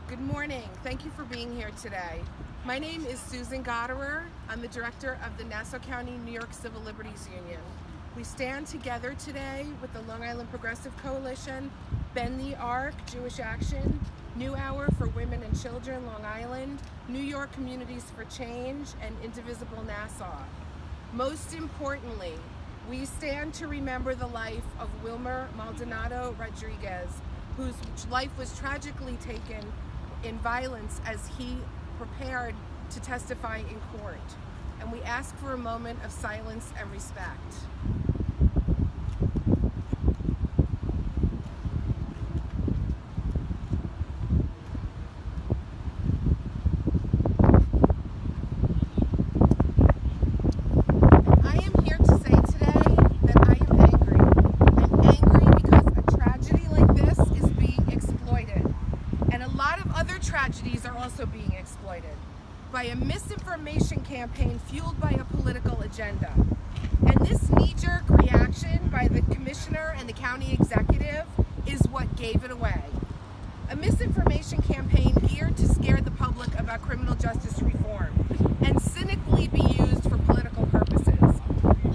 Good morning. Thank you for being here today. My name is Susan Gotterer. I'm the director of the Nassau County New York Civil Liberties Union. We stand together today with the Long Island Progressive Coalition, Bend the Arc, Jewish Action, New Hour for Women and Children, Long Island, New York Communities for Change, and Indivisible Nassau. Most importantly, we stand to remember the life of Wilmer Maldonado Rodriguez, whose life was tragically taken in violence as he prepared to testify in court. And we ask for a moment of silence and respect. Tragedies are also being exploited by a misinformation campaign fueled by a political agenda. And this knee-jerk reaction by the commissioner and the county executive is what gave it away. A misinformation campaign geared to scare the public about criminal justice reform and cynically be used for political purposes.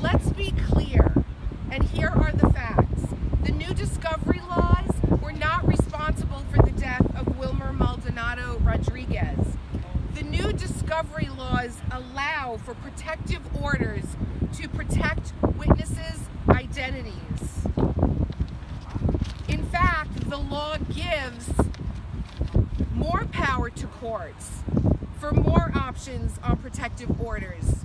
Let's be clear, and here are the facts. The new discovery laws were not responsible for the death of Wilmer Maldonado Rodriguez. The new discovery laws allow for protective orders to protect witnesses' identities. In fact, the law gives more power to courts for more options on protective orders.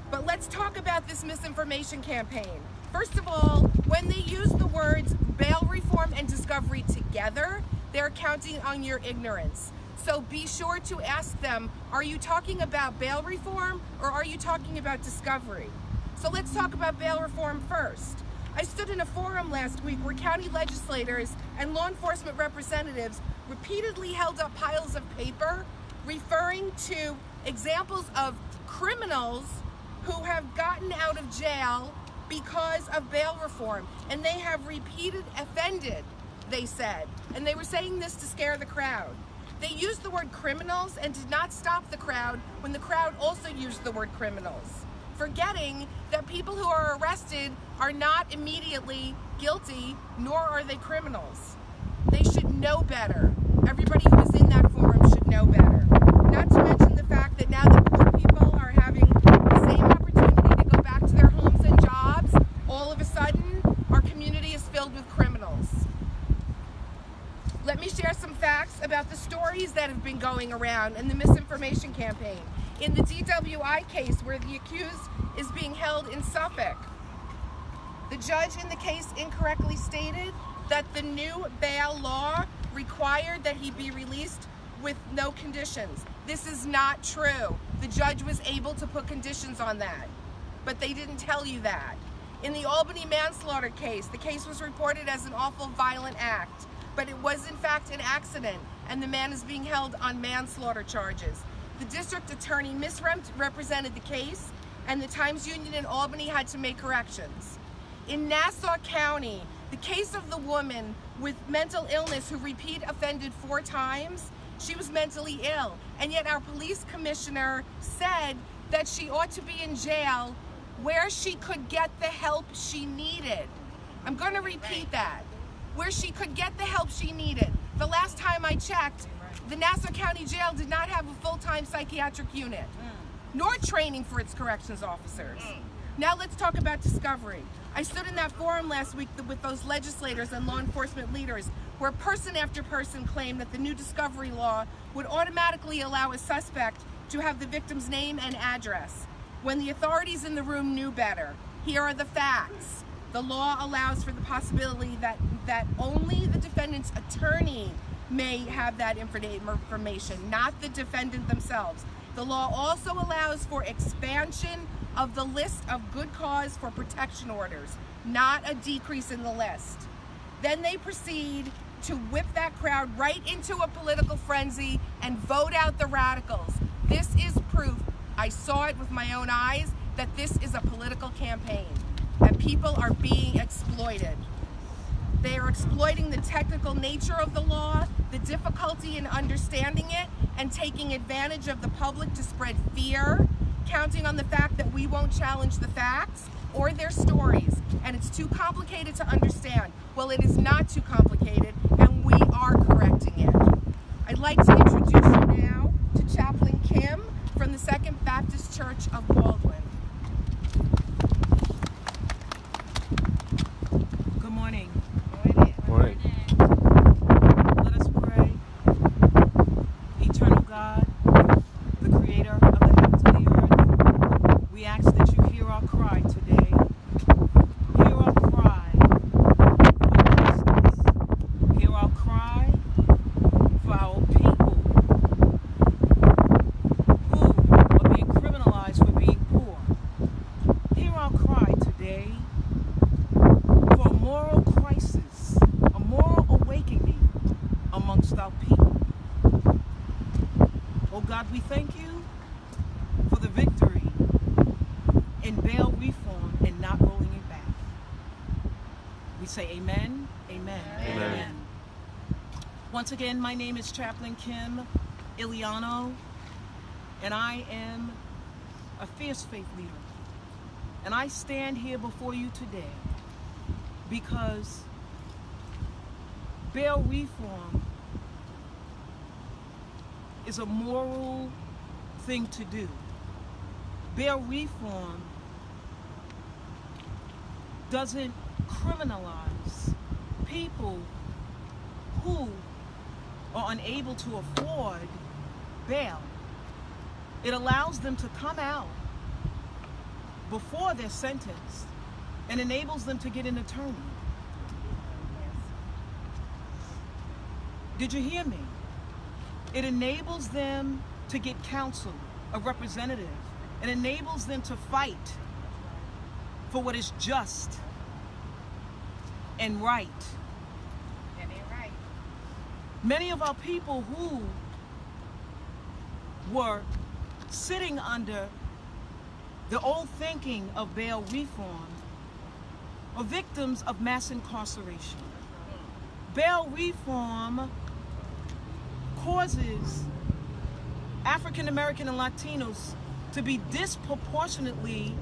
But let's talk about this misinformation campaign. First of all, when they use the words bail reform and discovery together, they're counting on your ignorance. So be sure to ask them, are you talking about bail reform or are you talking about discovery? So let's talk about bail reform first. I stood in a forum last week where county legislators and law enforcement representatives repeatedly held up piles of paper referring to examples of criminals who have gotten out of jail because of bail reform, and they have offended, they said, and they were saying this to scare the crowd. They used the word criminals and did not stop the crowd when the crowd also used the word criminals, forgetting that people who are arrested are not immediately guilty, nor are they criminals. They should know better. Everybody who was in that forum should know better. Not to mention the fact that now that poor people are having the same opportunity to go back to their homes and jobs, all of a sudden, our community is filled with criminals. Let me share some facts about the stories that have been going around in the misinformation campaign. In the DWI case, where the accused is being held in Suffolk, the judge in the case incorrectly stated that the new bail law required that he be released with no conditions. This is not true. The judge was able to put conditions on that, but they didn't tell you that. In the Albany manslaughter case, the case was reported as an awful violent act, but it was in fact an accident, and the man is being held on manslaughter charges. The district attorney misrepresented the case, and the Times-Union in Albany had to make corrections. In Nassau County, the case of the woman with mental illness who repeat offended 4 times, she was mentally ill, and yet our police commissioner said that she ought to be in jail where she could get the help she needed. I'm going to repeat that. Where she could get the help she needed. The last time I checked, the Nassau County Jail did not have a full-time psychiatric unit, nor training for its corrections officers. Now let's talk about discovery. I stood in that forum last week with those legislators and law enforcement leaders where person after person claimed that the new discovery law would automatically allow a suspect to have the victim's name and address, when the authorities in the room knew better. Here are the facts. The law allows for the possibility that only the defendant's attorney may have that information, not the defendant themselves. The law also allows for expansion of the list of good cause for protection orders, not a decrease in the list. Then they proceed to whip that crowd right into a political frenzy and vote out the radicals. This is proof, I saw it with my own eyes, that this is a political campaign and people are being exploited. They are exploiting the technical nature of the law, the difficulty difficulty in understanding it and taking advantage of the public to spread fear, counting on the fact that we won't challenge the facts or their stories, and it's too complicated to understand. Well, it is not too complicated, and we are correcting it. I'd like to introduce you now to Chaplain Kim from the Second Baptist Church of Baldwin. Good morning. Morning. Let us pray. Eternal God, the creator of the heavens and the earth, we ask that you hear our cry today. Hear our cry for justice. Hear our cry for our people who are being criminalized for being poor. Hear our cry today for a moral crisis, a moral awakening amongst our people. Oh God, we thank you for the victory in bail reform and not rolling it back. We say amen, amen, Amen. Once again, my name is Chaplain Kim Iliano, and I am a fierce faith leader. And I stand here before you today because bail reform is a moral thing to do. Bail reform doesn't criminalize people who are unable to afford bail. It allows them to come out before they're sentenced and enables them to get an attorney. Did you hear me? It enables them to get counsel, a representative. It enables them to fight for what is just and right. Many of our people who were sitting under the old thinking of bail reform are victims of mass incarceration. Bail reform causes African American and Latinos to be disproportionately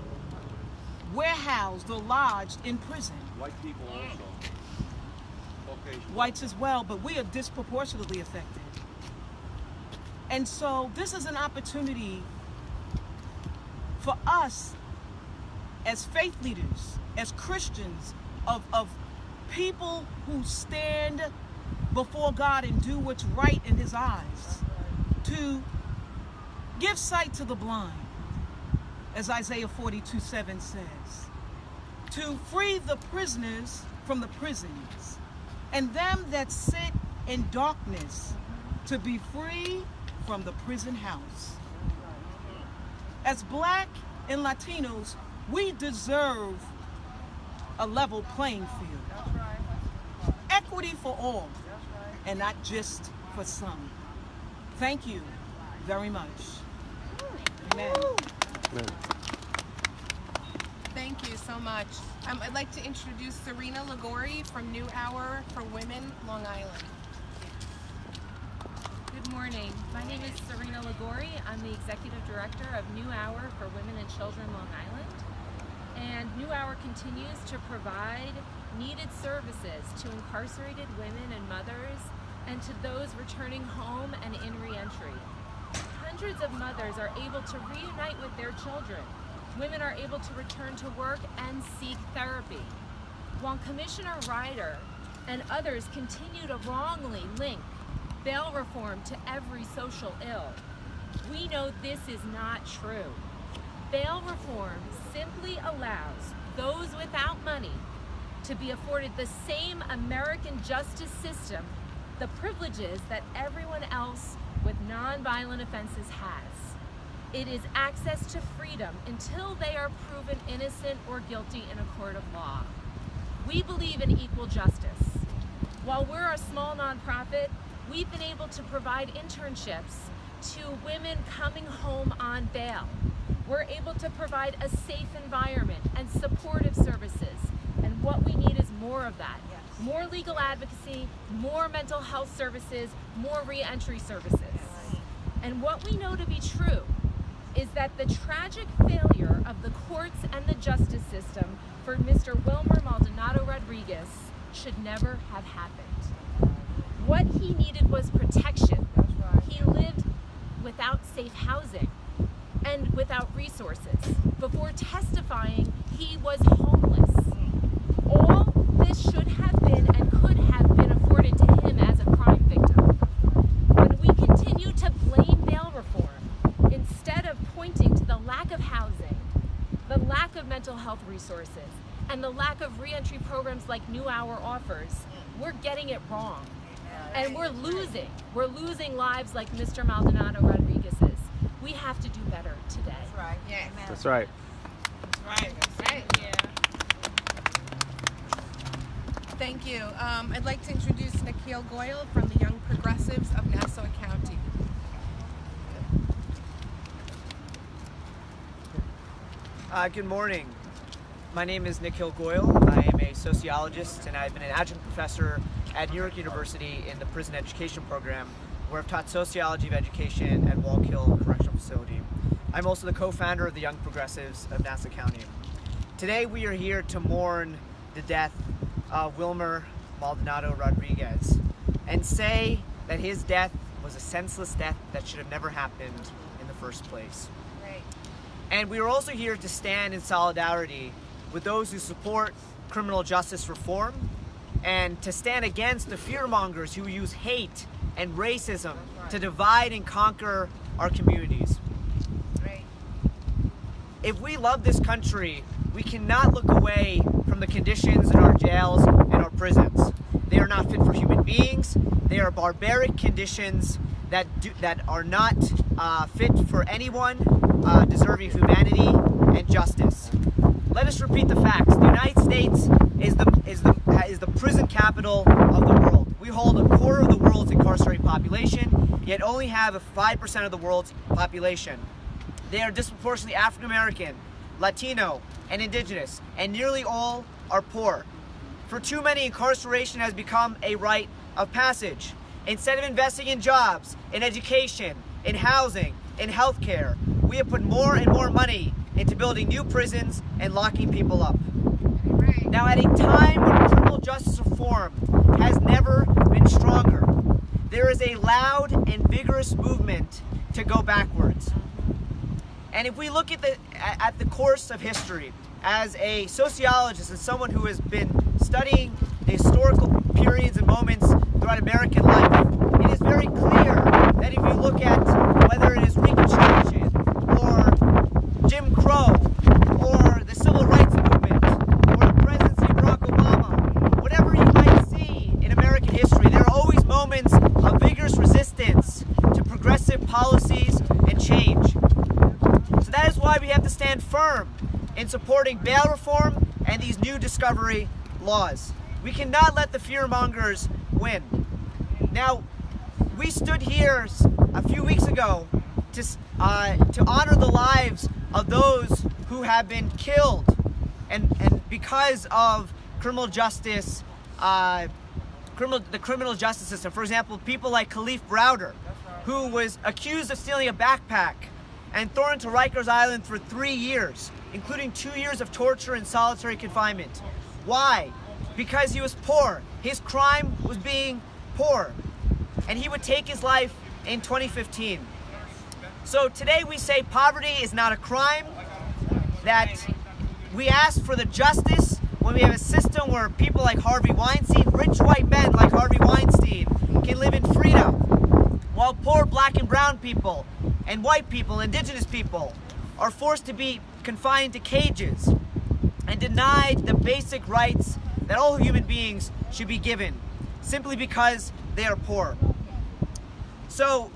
warehoused or lodged in prison. White people also. Caucasian. Whites as well, but we are disproportionately affected. And so this is an opportunity for us as faith leaders, as Christians, of people who stand before God and do what's right in his eyes, to give sight to the blind, as Isaiah 42:7 says, to free the prisoners from the prisons, and them that sit in darkness to be free from the prison house. As Black and Latinos, we deserve a level playing field. Equity for all, and not just for some. Thank you very much. Amen. Amen. Thank you so much. I'd like to introduce Serena Ligori from New Hour for Women, Long Island. Good morning. My name is Serena Ligori. I'm the Executive Director of New Hour for Women and Children, Long Island. And New Hour continues to provide needed services to incarcerated women and mothers and to those returning home and in reentry. Hundreds of mothers are able to reunite with their children. Women are able to return to work and seek therapy. While Commissioner Ryder and others continue to wrongly link bail reform to every social ill, we know this is not true. Bail reform simply allows those without money to be afforded the same American justice system, the privileges that everyone else with nonviolent offenses has. It is access to freedom until they are proven innocent or guilty in a court of law. We believe in equal justice. While we're a small nonprofit, we've been able to provide internships to women coming home on bail. We're able to provide a safe environment and supportive services, and what we need is more of that. more legal advocacy, more mental health services, more re-entry services. And what we know to be true is that the tragic failure of the courts and the justice system for Mr. Wilmer Maldonado Rodriguez should never have happened. What he needed was protection. He lived without safe housing and without resources. Before testifying, he was homeless. All this should have been and could have been afforded to him as a crime victim. When we continue to blame bail reform, instead of pointing to the lack of housing, the lack of mental health resources, and the lack of reentry programs like New Hour offers, we're getting it wrong. And we're losing. We're losing lives like Mr. Maldonado Rodriguez's. We have to do better today. That's right. Yes. Amen. That's right. That's right. Yeah. Thank you. I'd like to introduce Nikhil Goyal from the Young Progressives of Nassau County. Good morning. My name is Nikhil Goyal. I am a sociologist and I've been an adjunct professor at New York University in the prison education program, where I've taught sociology of education at Wallkill Correctional Facility. I'm also the co-founder of the Young Progressives of Nassau County. Today we are here to mourn the death of Wilmer Maldonado Rodriguez and say that his death was a senseless death that should have never happened in the first place. Right. And we are also here to stand in solidarity with those who support criminal justice reform and to stand against the fearmongers who use hate and racism to divide and conquer our communities. Right. If we love this country, we cannot look away from the conditions in our jails and our prisons. They are not fit for human beings. They are barbaric conditions that are not fit for anyone deserving of humanity and justice. Let us repeat the facts. The United States is the prison capital of the world. We hold a quarter of the world's incarcerated population, yet only have 5% of the world's population. They are disproportionately African American, Latino, and indigenous, and nearly all are poor. For too many, incarceration has become a rite of passage. Instead of investing in jobs, in education, in housing, in healthcare, we have put more and more money into building new prisons and locking people up. Right. Now, at a time when criminal justice reform has never been stronger, there is a loud and vigorous movement to go backwards. And if we look at the course of history, as a sociologist and someone who has been studying the historical periods and moments throughout American life, it is very clear that if you look at whether it is Reconstruction or Jim Crow or the Civil Rights Movement or the presidency of Barack Obama, whatever you might see in American history, there are always moments of vigorous resistance to progressive policies and change. So that is why we have to stand firm in supporting bail reform and these new discovery laws. We cannot let the fearmongers win. Now, we stood here a few weeks ago to honor the lives of those who have been killed and because of criminal justice, the criminal justice system. For example, people like Kalief Browder, who was accused of stealing a backpack and thrown into Rikers Island for 3 years, including 2 years of torture and solitary confinement. Why? Because he was poor. His crime was being poor. And he would take his life in 2015. So today we say poverty is not a crime, that we ask for the justice when we have a system where people like Harvey Weinstein, rich white men like Harvey Weinstein, can live in freedom, while poor black and brown people and white people, indigenous people, are forced to be confined to cages and denied the basic rights that all human beings should be given, simply because they are poor. So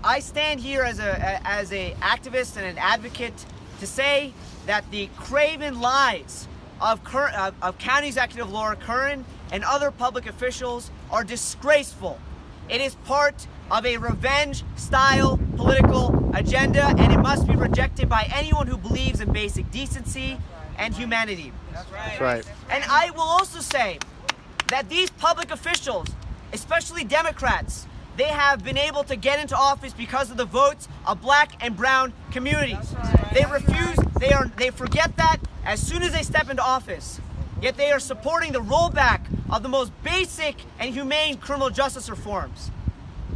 I stand here as a activist and an advocate to say that the craven lies of County Executive Laura Curran and other public officials are disgraceful. It is part of a revenge-style political agenda, and it must be rejected by anyone who believes in basic decency and humanity. That's right. And I will also say that these public officials, especially Democrats, they have been able to get into office because of the votes of black and brown communities. They refuse, they forget that as soon as they step into office. Yet they are supporting the rollback of the most basic and humane criminal justice reforms.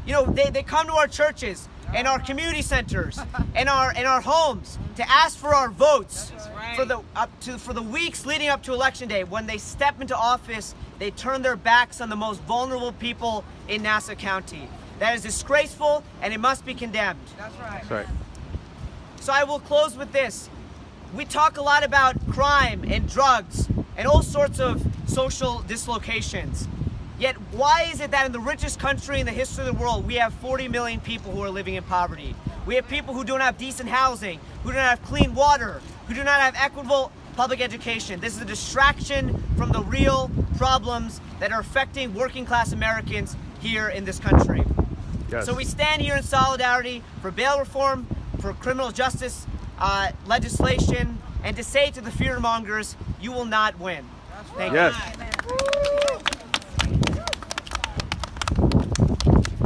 You know, they come to our churches and our community centers and our homes to ask for our votes for the weeks leading up to Election Day. When they step into office, they turn their backs on the most vulnerable people in Nassau County. That is disgraceful, and it must be condemned. That's right. That's right. So I will close with this. We talk a lot about crime and drugs and all sorts of social dislocations. Yet why is it that in the richest country in the history of the world, we have 40 million people who are living in poverty? We have people who don't have decent housing, who don't have clean water, who do not have equitable public education. This is a distraction from the real problems that are affecting working class Americans here in this country. Yes. So we stand here in solidarity for bail reform, for criminal justice legislation, and to say to the fearmongers, you will not win. Thank you. Yes.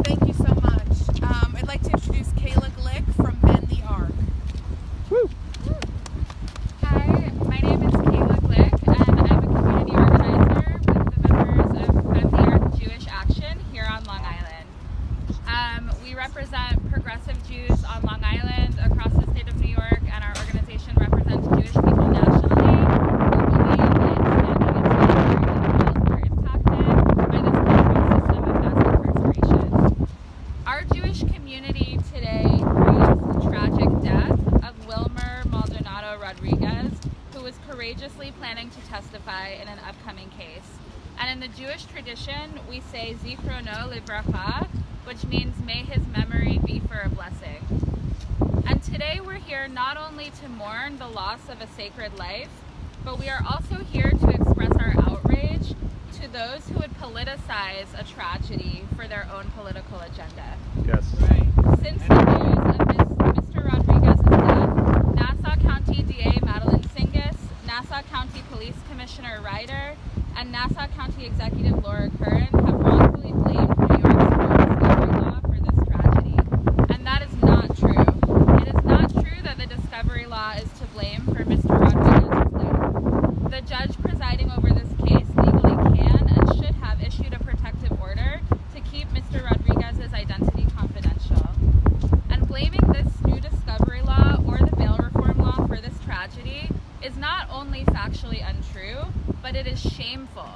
Thank you so much. I'd like to introduce Kayla Glick from Bend the Arc. Woo. Hi, my name is Kayla Glick, and I'm a community organizer with the members of Bend the Arc Jewish Action here on Long Island. We represent progressive Jews on Long Island across the state of New York, and our organization represents Jewish people nationally who believe in standing in solidarity with those who are impacted by this cultural system of mass incarceration. Our Jewish community today grieves the tragic death of Wilmer Maldonado Rodriguez, who was courageously planning to testify in an upcoming case. And in the Jewish tradition, we say Zichrono Livracha, which means may his memory be for a blessing. And today we're here not only to mourn the loss of a sacred life, but we are also here to express our outrage to those who would politicize a tragedy for their own political agenda. Yes. Since the news of Mr. Rodriguez's death, Nassau County DA Madeline Singas, Nassau County Police Commissioner Ryder, and Nassau County Executive Laura Curran have wrongfully blamed New York's discovery law for this tragedy. And that is not true. It is not true that the discovery law is to blame for Mr. Rodriguez's death. The judge presiding over this case legally can and should have issued a protective order to keep Mr. Rodriguez's identity confidential. And blaming this new discovery law or the bail reform law for this tragedy is not only factually untrue, but it is shameful.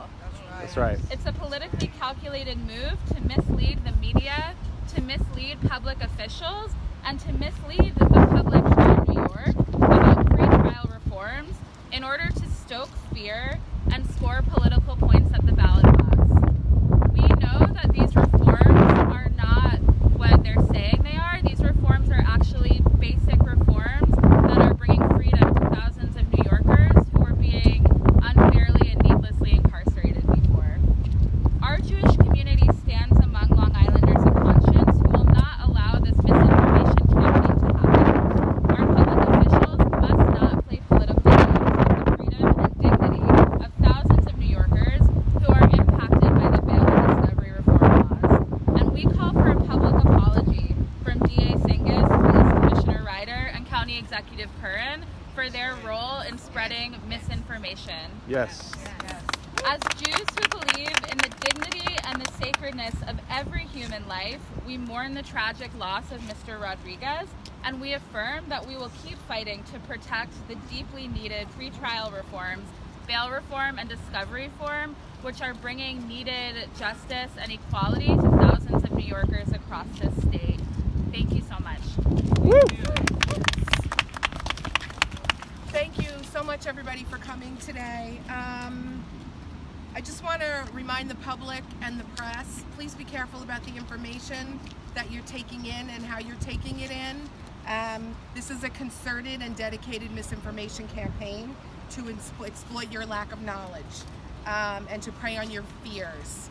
That's right. It's a politically calculated move to mislead the media, to mislead public officials, and to mislead the public here in New York about pretrial reforms in order to stoke fear and score political points at the ballot box. We know that these reforms are not what they're saying they are. These reforms are actually basic reforms that are bringing freedom to thousands of New Yorkers who were being unfairly and needlessly incarcerated before. Our Jewish community stands among Long Islanders of conscience who will not allow this misinformation campaign to happen. Our public officials must not play political games with the freedom and dignity of thousands of New Yorkers who are impacted by the bail and discovery reform laws. And we call for a public apology from DA Singas, Police Commissioner Ryder, and County Executive Curran for their role in spreading misinformation. Yes. As Jews who believe in the dignity and the sacredness of every human life, we mourn the tragic loss of Mr. Rodriguez, and we affirm that we will keep fighting to protect the deeply needed pretrial reforms, bail reform and discovery reform, which are bringing needed justice and equality to thousands of New Yorkers across this state. Thank you so much. Thank you so much, everybody, for coming today. I just want to remind the public and the press, please be careful about the information that you're taking in and how you're taking it in. This is a concerted and dedicated misinformation campaign to exploit your lack of knowledge and to prey on your fears.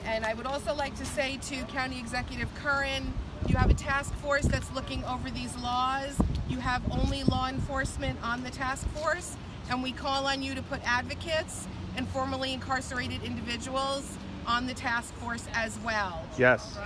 And I would also like to say to County Executive Curran, you have a task force that's looking over these laws. You have only law enforcement on the task force, and we call on you to put advocates and formerly incarcerated individuals on the task force as well. Yes.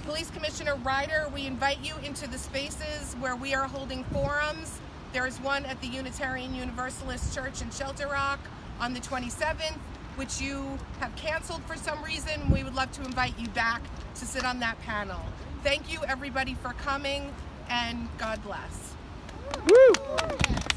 Police Commissioner Ryder, we invite you into the spaces where we are holding forums. There is one at the Unitarian Universalist Church in Shelter Rock on the 27th, which you have canceled for some reason. We would love to invite you back to sit on that panel. Thank you everybody for coming, and God bless. Woo!